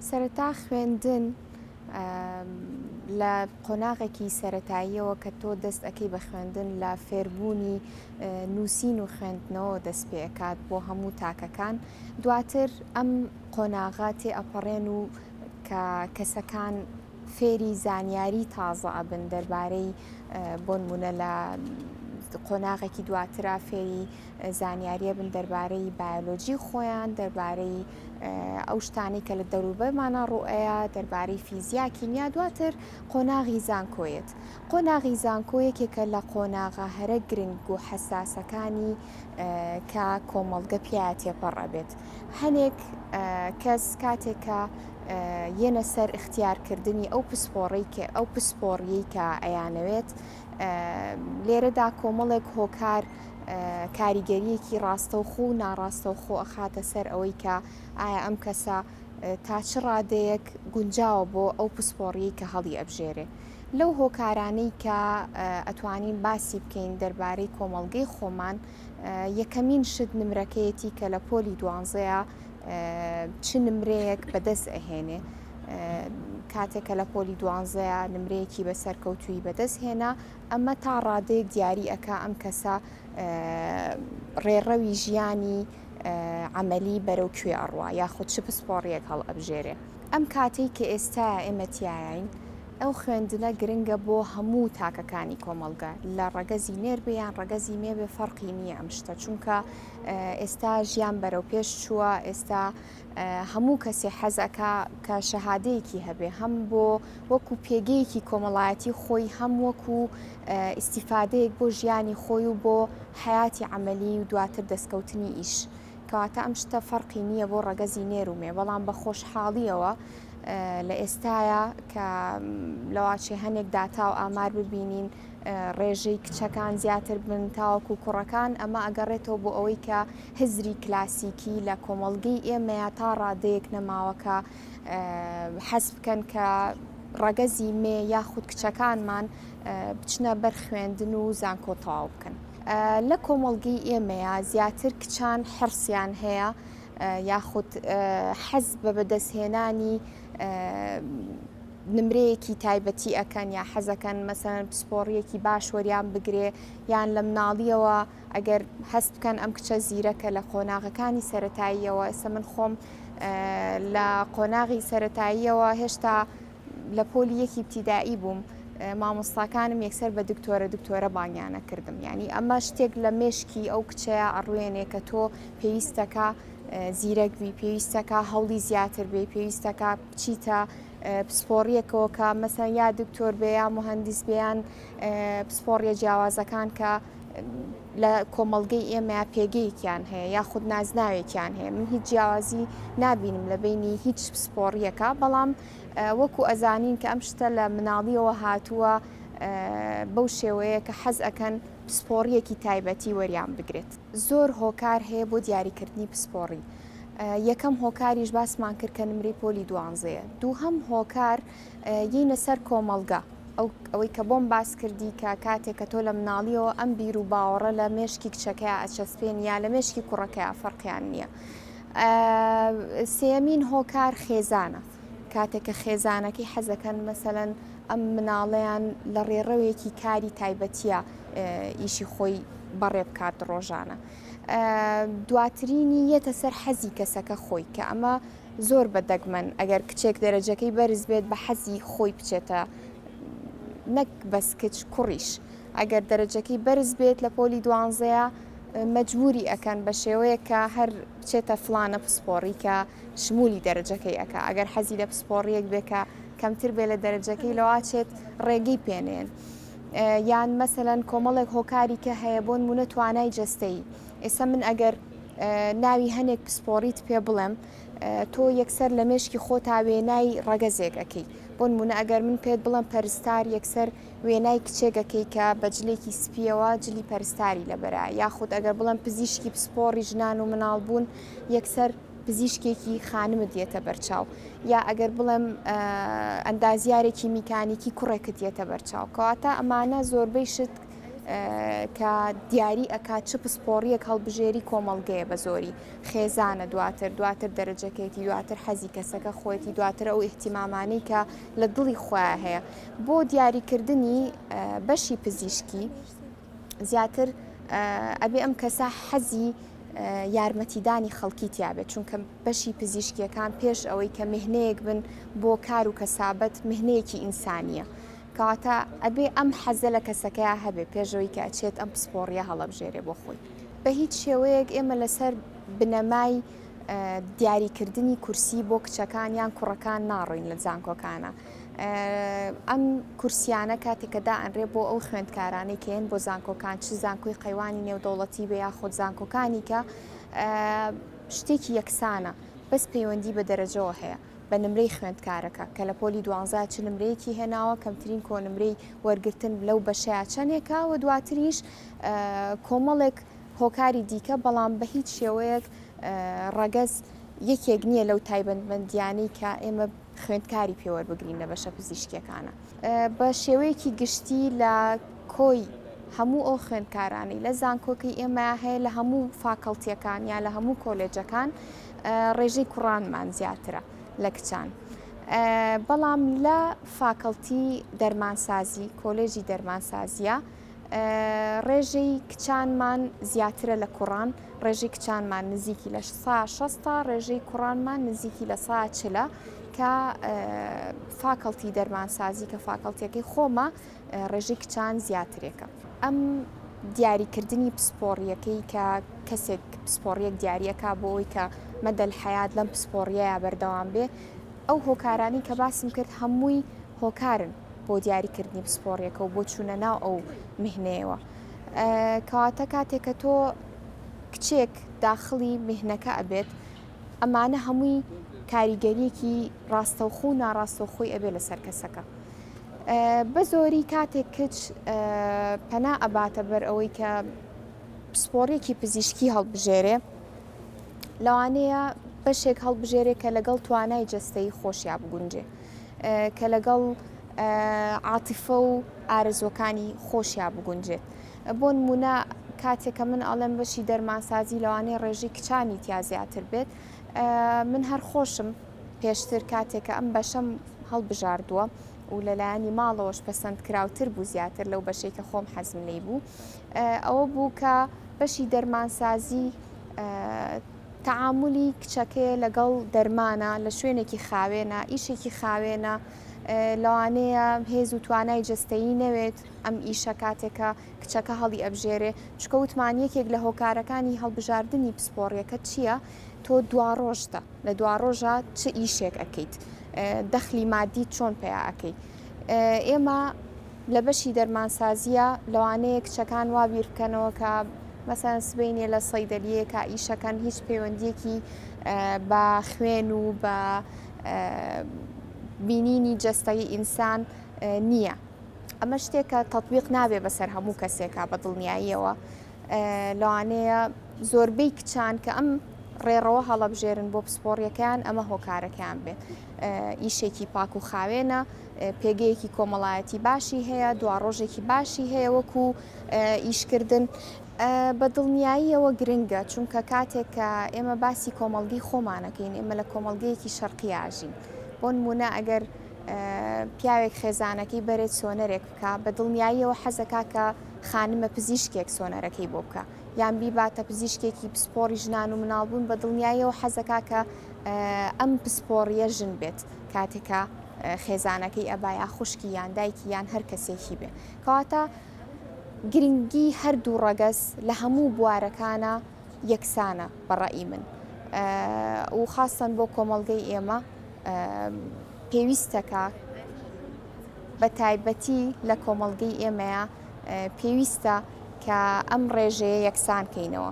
سەرەتا خوێندن لە قۆناغێکی سەرەتاییەوە کە تۆ دەست ئەەکەی بە خوێندن لە فێربوونی نووسین و خوێندنەوە دەست پێکات بۆ هەموو تاکەکان دواتر ئەم قۆناغا تێ ئەپەڕێن و کە کەسەکان فێری زانیاری تازە ئەبن دەربارەی بۆ نمونە لە قۆناغێکی دواترا فێری زانیاریە بن دەربارەی بایۆلۆجی خۆیان دەربارەی ئەو شتانی کە لە دەوروبەرمانە ڕوئەیە دەربارەی فیزیا کیمیا دواتر قۆناغی زانکۆیەت. قۆناغی زانکۆیەکێکە لە قۆناغا هەرە گرنگ و حساسەکانی کە کۆمەڵگە پیاە تێپەڕەبێت. هەنێک کەس کاتێکە یەنە سەر اختیارکردنی ئەو پسپۆڕیی کە ئەیانەوێت لێرەدا کۆمەڵێک هۆکار کاریگەریەکی ڕاستەوخۆ و ناڕاستەوخۆ ئەخاتە سەر ئەوەی کە ئایا ئەم کەسە تا چ ڕادەیەک گونجاوە بۆ ئەو پسپۆڕیی کە هەڵی ئەبژێرێ. لەو هۆکارانەی کە ئەتوانین باسی بکەین دەربارەی کۆمەڵگەی خۆمان یەکەمین شت نمرەکەیەتی کە لە پۆلی 12 چ نمرەیەک بەدەست ئەهێنێ. کاتێکە لە پۆلی 12 نمرەیەکی بەسەرکەوتووی بەدەست هێنا ئەمە تا ڕادەیەک دیاری ئەکا ئەم کەسە ڕێڕەوی ژیانی عملی بەرەو کوێ ئەڕوا یاخود چ پسپۆڕیەک هەڵ ئەبژێرێ. ئەم کاتەی کە ئێستا ئێمەتیایین ئەو خوێندنە گرنگە بۆ هەموو تاکەکانی کۆمەڵگە لە ڕەگەزی نێر بێ یان ڕەگەزی مێبێ فەرقی نییە ئەم شتە چونکە ئێستا ژیان بەرەو پێش چووە ئێستا هەموو کەسێ حەزەکە کە شەهادەیەکی هەبێ هەم بۆ وەکو پێگەیەکی کۆمەڵایەتی خۆی هەم وەکو ئیسیفادەیەک بۆ ژیانی خۆی و بۆ حیاتی عملی و دواتر دەستکەوتنی ئیش کەواتە ئەم شتە فەرقی نییە بۆ ڕەگەزی نێرومێ بەڵام بە خۆشحاڵیەوە لە ئێستاە کە لەواچێ هەنێک داتا و ئامار ببینین ڕێژەی کچەکان زیاتر بن تاوەکو کوڕەکان ئەمە ئەگەڕێتەوە بۆ ئەوەی کە هزری کلاسیکی لە کۆمەڵگەی ئێمەیە تا ڕادەیەک نەماوەکە حەز بکەن کە ڕەگەزی مێ یاخود کچەکانمان بچنە بەر خوێندن و زانکۆ تەواو بکەن. لە کۆمەڵگەی ئێمەیە زیاتر کچان حرسیان هەیە یاخود حەز بە بەدەستهێنانی نمرەیەکی تایبەتی ئەکەن یا حەزەکەن مەسەن پسپۆڕیەکی باش وەریان بگرێ یان لە مناڵیەوە ئەگەر هەست بکەن ئەم کچە زیرەکە لە قۆناغەکانی سەرەتاییەوە ئێستا من خۆم لە قۆناغی سەرەتاییەوە هێشتا لە پۆلی یەکی ابتیدایی بووم مامۆستاکانم یەکسەر بە دکتۆرە بانگیانە کردم یعنی ئەمە شتێک لە مێشکی ئەو کچەیە ئەڕوێنێ کە تۆ پێویستەکە زیرەکبی پێویستەکە هەوڵی زیاتر بێ پێویستەکە بچیتە پسپۆڕیەکەوە کە مەسەن یا دکتۆر بێ یا مهندس بێیان پسپۆڕیە جیاوازەکان کە لە کۆمەڵگەی ئێمە پێگەیەکیان هەیە یاخود نازناوێکیان هەیە من هیچ جیاوازی نابینم لە بینی هیچ پسپۆڕیەکە بەڵام وەکو ئەزانین کە ئەم شتە لە مناڵیەوە هاتووە بەو شێوەیە کە حەز ئەکەن پسپۆڕیەکی تایبەتی وەریان بگرێت. زۆر هۆکار هەیە بۆ دیاریکردنی پسپۆڕی. یەکەم هۆکاریش باسمان کرد کە نمرەی پۆلی 12 دووهەم هۆکار یینە سەر کۆمەڵگە ئەوەی کە بۆم باس کردی کە کاتێک کە تۆ لە مناڵیەوە ئەم بیر و باوەڕە لە مێشکی کچەکەی ئەچەسپێن یا لە مێشکی کوڕەکەی فەرقیان نییە. سێمین هۆکار خێزانە کاتێککە خێزانەکەی حەزەکەن مەسەلەن ئەم مناڵەیان لە ڕێڕەوێکی کاری تایبەتیە ئیشی خۆی بەڕێ بکات ڕۆژانە. دواترینی یەتە سەر حەزی کەسەکە خۆی کە ئەمە زۆر بەدەگمەن ئەگەر کچێک دەرەجەکەی بەرز بێت بە حەزی خۆی بچێتە نەک بەس کچ کوڕیش ئەگەر دەرەجەکەی بەرز بێت لە پۆلی 12 مەجبوری ئەکەن بە شێوەیە کە هەر بچێتە فلانە پسپۆڕی کە شمولی دەرەجەکەی ئەکە ئەگەر حەزی لە پسپۆڕیەک بێکە کەمتر بێ لە دەرەجەکەی لەواچێت ڕێگەی پێنێن یان مەسەلەن کۆمەڵێک هۆکاری کە هەیە بۆ نمونە توانای جەستەیی ئێستا من ئەگەر ناوی هەنێک پسپۆڕیت پێ بڵێم تۆ یەکسەر لە مێشکی خۆتا وێنای ڕەگەزێک ئەەکەی بۆ نمونە ئەگەر من پێت بڵم پەرستار یەکسەر وێنای کچێکەکەی کە بەجلێکی سپیەوە جلی پەرستاری لەبەرە یاخود ئەگەر بڵم پزیشکی پسپۆڕی ژنان و مناڵ بوون یەکسەر پزیشکێکی خانمت دێتە بەرچاو یا ئەگەر بڵێم ئەندازیارێکی میکانیکی کوڕێکت دێتە بەرچاو کەواتە ئەمانە زۆربەی شت کە دیاری ئەکات چ پسپۆڕیەک هەڵبژێری کۆمەڵگەیە بە زۆری خێزانە دواتر دەرەجەکێتی دواتر حەزی کەسەکە خۆیەتی دواتر ئەو ئیحتیمامانەی کە لە دڵی خۆیان هەیە بۆ دیاریکردنی بەشی پزیشکی زیاتر ئەبێ ئەم کەسە حەزی یارمەتیدانی خەڵکی تیابێت چونکە بەشی پزیشکیەکان پێش ئەوەی کە مهنەیەک بن بۆ کار و کەسابەت مهنەیەکی ئینسانیە کەواتە ئەبێ ئەم حەزە لە کەسەکەیە هەبێ پێشەوەی کە ئەچێت ئەم پسپۆڕیە هەڵەبژێرێ بۆ خۆی بە هیچ شێوەیەک ئێمە لەسەر بنەمای دیاریکردنی کورسی بۆ کچەکان یان کوڕەکان ناڕۆین لە زانکۆکانە ئەم کورسیانە کاتێکەدا ئەنرێ بۆ ئەو خوێندکارانەی کەێن بۆ زانکۆکان چ زانکۆی قەیوانی نێودەوڵەتی بە یاخۆت زانکۆکانی کە شتێکی یەکسانە بەس پەیوەندی بە دەرەجەوە هەیە بە نمرەی خوێندکارەکە کە لە پۆلی 12 چ نمرەیەکی هێناوە کەمترین کۆنمرەی وەرگرتن لەو بەشەیە چەندێکە و دواتریش کۆمەڵێک هۆکاری دیکە بەڵام بە هیچ شێوەیەک ڕەگەز یەکێک نییە لەو تایبەتمەندیانەی کە ئێمە خوێندکاری پێوەربگرین لە بەشە پزیشکیەکانە بە شێوەیەکی گشتی لە کۆی هەموو ئەو خوێندکارانی لە زانکۆکەی ئێمە هەیە لە هەموو فاکەڵتیەکان یا لە هەموو کۆلێجەکان ڕێژەی کوڕانمان زیاترە لە کچان بەڵام لە فاکەڵتی دەرمانسازی کۆلێژی دەرمانسازیە ڕێژەی کچانمان زیاترە لە کوڕان ڕێژەی کچانمان نزیکی لە 60 ڕێژەی کوڕانمان نزیکی لە 140 کە فاکەڵتی دەرمانسازی کە فاکەڵتیەکەی خۆمە ڕێژەی کچان زیاترێکە ئەم دیاریکردنی پسپۆڕیەکەی کە کەسێک پسپۆڕیەک دیارریەکە بۆ ئەوی کە مەدەل حەیات لەم پسپۆڕیەیە بەردەوام بێ ئەو هۆکارانی کە باسم کرد هەمووی هۆکارن بۆ دیاریکردنی پسپۆڕیەکە و بۆ چوونە ناو ئەو میهنەیەوە کەواتە کاتێککە تۆ کچێک داخڵی میهنەکە ئەبێت ئەمانە هەمووی کاریگەریەکی ڕاستەوخۆ و ناڕاستەوخۆی ئەبێ لەسەر کەسەکە بە زۆری کاتێک کچ پەنا ئەباتە بەر ئەوەی کە پسپۆڕێکی پزیشکی هەڵبژێرێ لەوانەیە بەشێک هەڵبژێرێ کە لەگەڵ توانای جەستەیی خۆشیا بگونجێ کە لەگەڵ عاتیفە و ئارەزۆکانی خۆشیا بگونجێت بۆ نمونە کاتێککە من ئەڵێم بەشی دەرمانسازی لەوانەیە ڕێژی کچانی تیا زیاتر بێت من هەر خۆشم پێشتر کاتێککە ئەم بەشەم هەڵبژاردووە و لەلایەنی ماڵەوەش پەسەند کراوتر بوو زیاتر لەو بەشێکە خۆم حەزم لێی بوو ئەوە بوو کە بەشی دەرمانسازی تەعاملی کچەکەی لەگەڵ دەرمانە لە شوێنێکی خاوێنە ئیشێکی خاوێنە لەوانەیە هێز و توانای جەستەیی نەوێت ئەم ئیشە کاتێکە کچەکە هەڵی ئەبژێرێ چکە وتمانیەکێک لە هۆکارەکانی هەڵبژاردننی پسپۆڕیەکە چییە؟ تۆ دواڕۆژتە لە دواڕۆژە چ ئیشێک ئەەکەیت دەخلی مادی چۆن پێیا ئەەکەیت ئێمە لە بەشی دەرمانسازیە لەوانەیە کچەکان وا بیر بکەنەوە کە مەسەن سبەینێ لە سەیدەلیەکە ئیشەکان هیچ پەیوەندیەکی بە خوێن و بە بینینی جەستەی ئینسان نییە ئەمە شتێکە تەطبیق نابێ بەسەر هەموو کەسێکە بە دڵنیاییەوە لەوانەیە زۆربەی کچان کە ئەم ڕێڕەوە هەڵەبژێرن بۆ پسپۆڕیەکەیان ئەمە هۆکارەکەیان بێت ئیشێکی پاک و خاوێنە پێگەیەکی کۆمەڵایەتی باشی هەیە دواڕۆژێکی باشی هەیە وەکو ئیشکردن بە دڵنیاییەوە گرنگە چونکە کاتێک کە ئێمە باسی کۆمەڵگەی خۆمانەکەین ئێمە لە کۆمەڵگەیەکی شەرقی ئاژین بۆ نمونە ئەگەر پیاوێک خێزانەکەی بەرێت سۆنەرێک بکە بە دڵنیاییەوە حەزەکە کە خانمە پزیشکێک سۆنەرەکەی بۆ بکە یان بیباتە پزیشکێکی پسپۆڕی ژنان و مناڵبوون بە دڵنیاییەوە حەزەکە کە ئەم پسپۆڕیە ژن بێت کاتێکە خێزانەکەی ئەبایا خوشکی یان دایکی یان هەر کەسێکی بێ کەواتە گرنگی هەردوو ڕەگەز لە هەموو بوارەکانە یەکسانە بەڕەئی من و خاستن بۆ کۆمەڵگەی ئێمە پێویستەکە بە تایبەتی لە کۆمەڵگەی ئێمەیە پێویستە کە ئەم ڕێژەیە یەکسان کەینەوە.